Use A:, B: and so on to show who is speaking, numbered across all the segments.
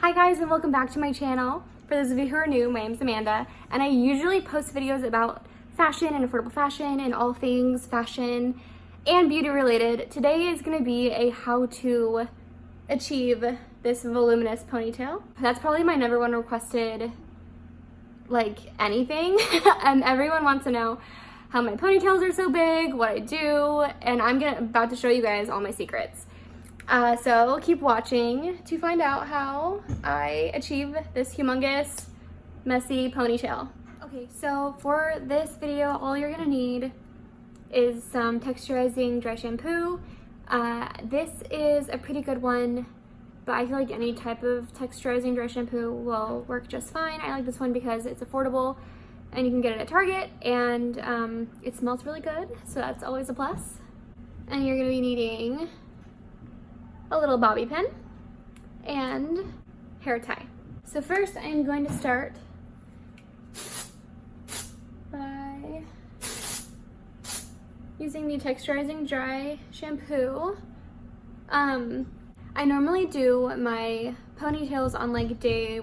A: Hi guys, and welcome back to my channel. For those of you who are new, my name's Amanda, and I usually post videos about fashion and affordable fashion and all things fashion and beauty related. Today is going to be a how to achieve this voluminous ponytail. That's probably my number one requested anything. And everyone wants to know how my ponytails are so big, what I do, and I'm about to show you guys all my secrets. So keep watching to find out how I achieve this humongous, messy ponytail. Okay, so for this video, all you're gonna need is some texturizing dry shampoo. This is a pretty good one, but I feel like any type of texturizing dry shampoo will work just fine. I like this one because it's affordable and you can get it at Target, and it smells really good, so that's always a plus. And you're gonna be needing a little bobby pin and hair tie. So first I'm going to start by using the texturizing dry shampoo. I normally do my ponytails on like day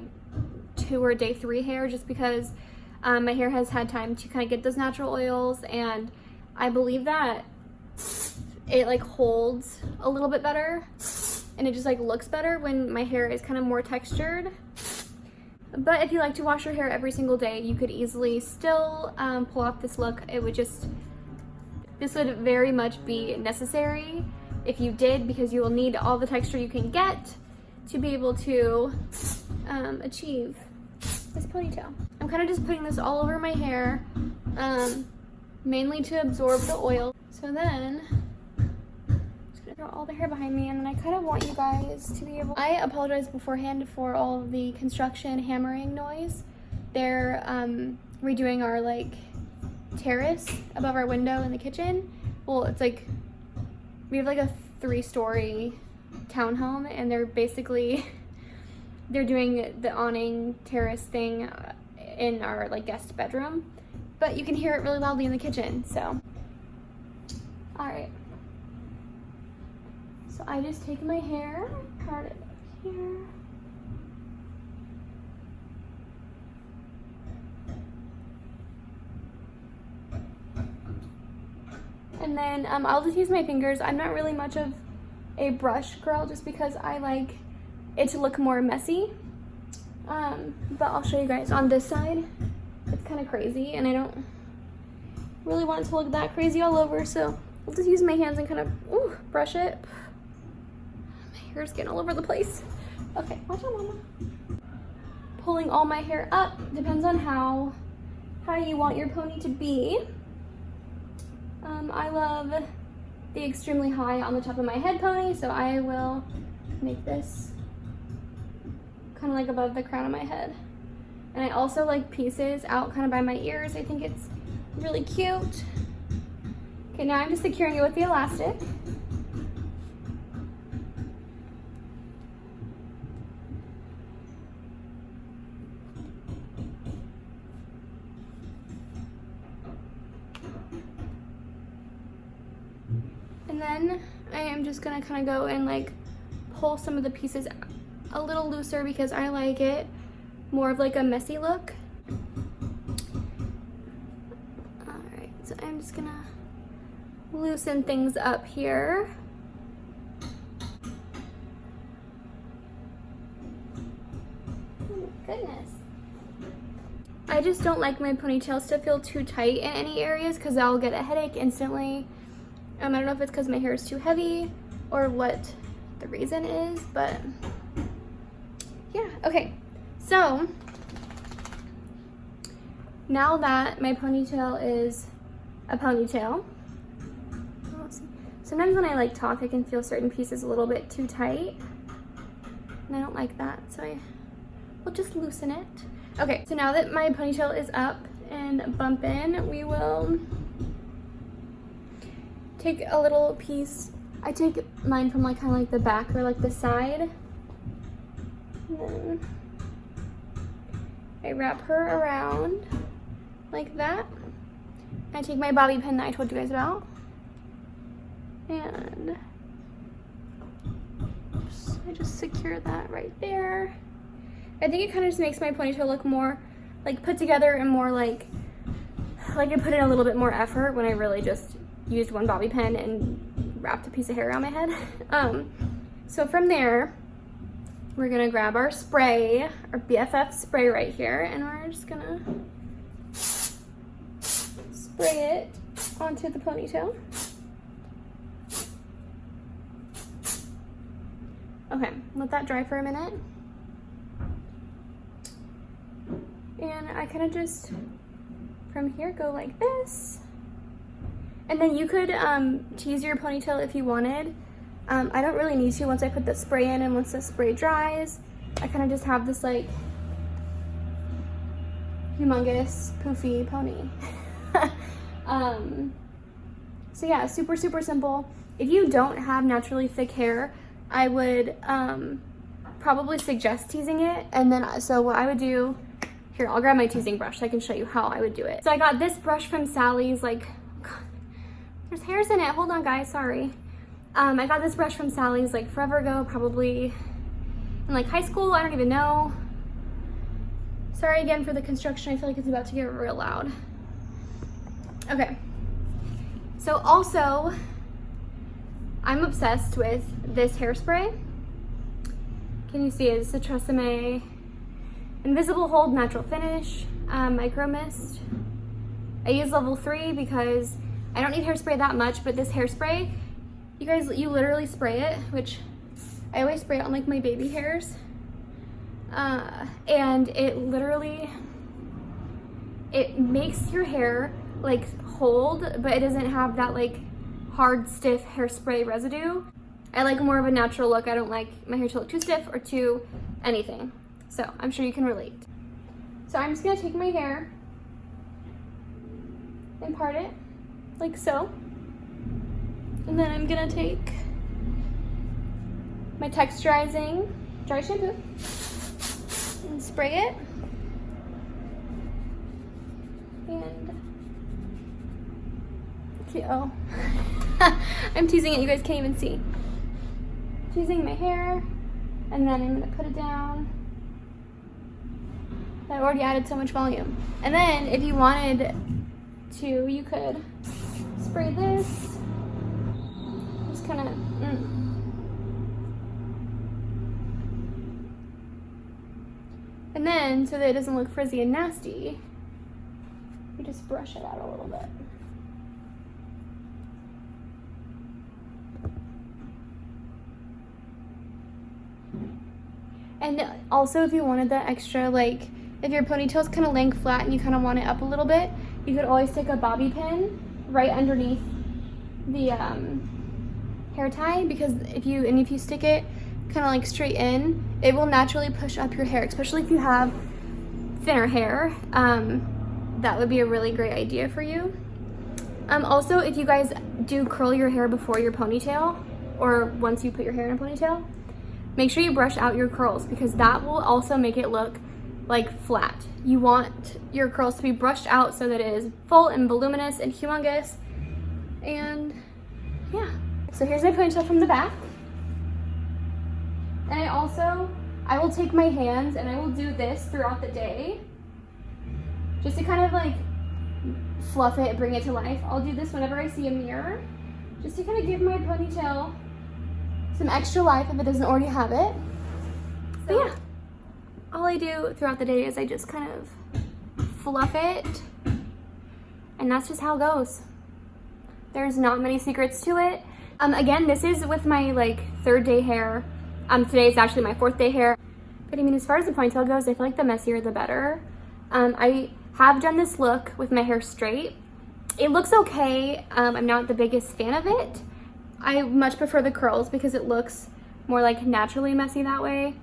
A: 2 or day 3 hair, just because my hair has had time to kind of get those natural oils, and I believe that it holds a little bit better and it just looks better when my hair is kind of more textured. But if you like to wash your hair every single day, you could easily still pull off this look. This would very much be necessary if you did, because you will need all the texture you can get to be able to achieve this ponytail. I'm kind of just putting this all over my hair, mainly to absorb the oil. So then throw all the hair behind me, and then I kind of want you guys to be able... I apologize beforehand for all of the construction hammering noise. They're redoing our terrace above our window in the kitchen. Well, it's we have a 3-story townhome, and they're doing the awning terrace thing in our guest bedroom, but you can hear it really loudly in the kitchen. So all right. So I just take my hair, part it up here. And then I'll just use my fingers. I'm not really much of a brush girl, just because I like it to look more messy. But I'll show you guys on this side. It's kind of crazy, and I don't really want it to look that crazy all over, so I'll just use my hands and kind of brush it. Hair's getting all over the place. Okay, watch out, mama. Pulling all my hair up depends on how you want your pony to be. I love the extremely high on the top of my head pony, so I will make this kind of above the crown of my head. And I also like pieces out kind of by my ears. I think it's really cute. Okay, now I'm just securing it with the elastic. And then I am just gonna kind of go and pull some of the pieces a little looser, because I like it more of a messy look. All right, so I'm just gonna loosen things up here. Oh my goodness. I just don't like my ponytails to feel too tight in any areas, because I'll get a headache instantly. I don't know if it's because my hair is too heavy or what the reason is, but yeah. Okay, so now that my ponytail is a ponytail, sometimes when I talk, I can feel certain pieces a little bit too tight, and I don't like that, so I will just loosen it. Okay, so now that my ponytail is up and bumping, we will take a little piece. I take mine from kind of the back or the side, and then I wrap her around like that. I take my bobby pin that I told you guys about, and I just secure that right there. I think it kind of just makes my ponytail look more like put together and more like I put in a little bit more effort when I really just used one bobby pin and wrapped a piece of hair around my head. So from there, we're gonna grab our spray, our BFF spray right here, and we're just gonna spray it onto the ponytail. Okay, let that dry for a minute. And I kind of just, from here, go like this. And then you could tease your ponytail if you wanted. I don't really need to once I put the spray in, and once the spray dries, I kind of just have this like humongous poofy pony. So yeah, super, super simple. If you don't have naturally thick hair, I would probably suggest teasing it. And then, so what I would do, here, I'll grab my teasing brush so I can show you how I would do it. So I got this brush from Sally's, like, God, there's hairs in it. Hold on, guys, sorry. I got this brush from Sally's like forever ago, probably in like high school, I don't even know. Sorry again for the construction, I feel like it's about to get real loud. Okay, so also, I'm obsessed with this hairspray. Can you see it? It's the Tresemme Invisible Hold Natural Finish Micro Mist. I use level 3 because I don't need hairspray that much, but this hairspray, you guys, you literally spray it, which I always spray it on like my baby hairs. And it literally, it makes your hair like hold, but it doesn't have that like hard, stiff hairspray residue. I like more of a natural look. I don't like my hair to look too stiff or too anything. So I'm sure you can relate. So I'm just gonna take my hair and part it like so. And then I'm gonna take my texturizing dry shampoo and spray it. And oh, I'm teasing it, you guys can't even see. Teasing my hair, and then I'm gonna put it down. I already added so much volume. And then if you wanted to, you could spray this. Just kind of, And then, so that it doesn't look frizzy and nasty, you just brush it out a little bit. And also, if you wanted that extra, like, if your ponytail's kind of laying flat and you kind of want it up a little bit, you could always take a bobby pin right underneath the hair tie, because if you stick it kind of like straight in, it will naturally push up your hair, especially if you have thinner hair. That would be a really great idea for you. Also, if you guys do curl your hair before your ponytail, or once you put your hair in a ponytail, make sure you brush out your curls, because that will also make it look like flat. You want your curls to be brushed out so that it is full and voluminous and humongous. And yeah, so here's my ponytail from the back. And I will take my hands and I will do this throughout the day, just to kind of like fluff it, bring it to life. I'll do this whenever I see a mirror, just to kind of give my ponytail some extra life if it doesn't already have it. But yeah, all I do throughout the day is I just kind of fluff it, and that's just how it goes. There's not many secrets to it. Again, this is with my like 3rd day hair. Today is actually my 4th day hair. But I mean, as far as the ponytail goes, I feel like the messier the better. I have done this look with my hair straight. It looks okay. I'm not the biggest fan of it. I much prefer the curls because it looks more like naturally messy that way.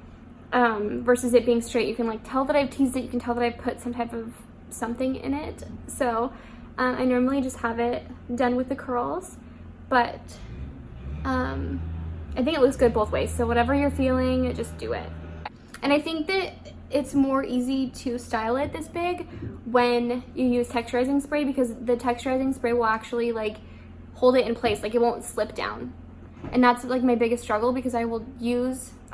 A: Versus it being straight, you can like tell that I've teased it. You can tell that I've put some type of something in it. So I normally just have it done with the curls, but I think it looks good both ways. So whatever you're feeling, just do it. And I think that it's more easy to style it this big when you use texturizing spray, because the texturizing spray will actually like hold it in place, like it won't slip down. And that's like my biggest struggle, because I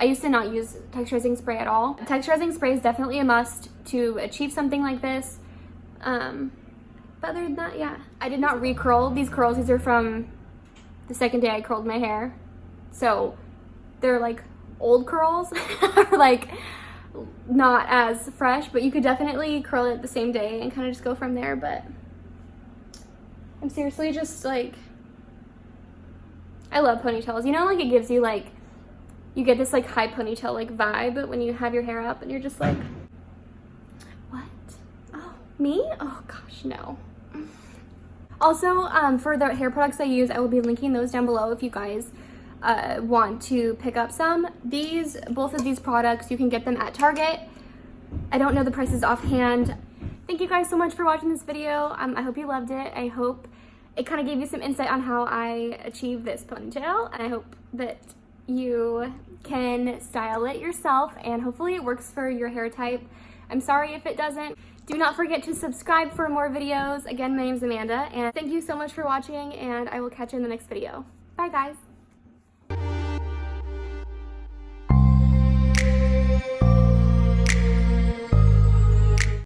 A: I used to not use texturizing spray at all. Texturizing spray is definitely a must to achieve something like this. But other than that, yeah. I did not re-curl these curls. These are from the second day I curled my hair. So they're like old curls, or like not as fresh, but you could definitely curl it the same day and kind of just go from there. But I'm seriously just like, I love ponytails. You know, like it gives you like, you get this like high ponytail like vibe when you have your hair up and you're just like, what? Oh, me? Oh gosh, no. Also, for the hair products I use, I will be linking those down below if you guys want to pick up some. Both of these products, you can get them at Target. I don't know the prices offhand. Thank you guys so much for watching this video. I hope you loved it. I hope it kind of gave you some insight on how I achieve this ponytail. And I hope that you can style it yourself and hopefully it works for your hair type. I'm sorry if it doesn't. Do not forget to subscribe for more videos. Again, my name's Amanda, and thank you so much for watching, and I will catch you in the next video. Bye, guys.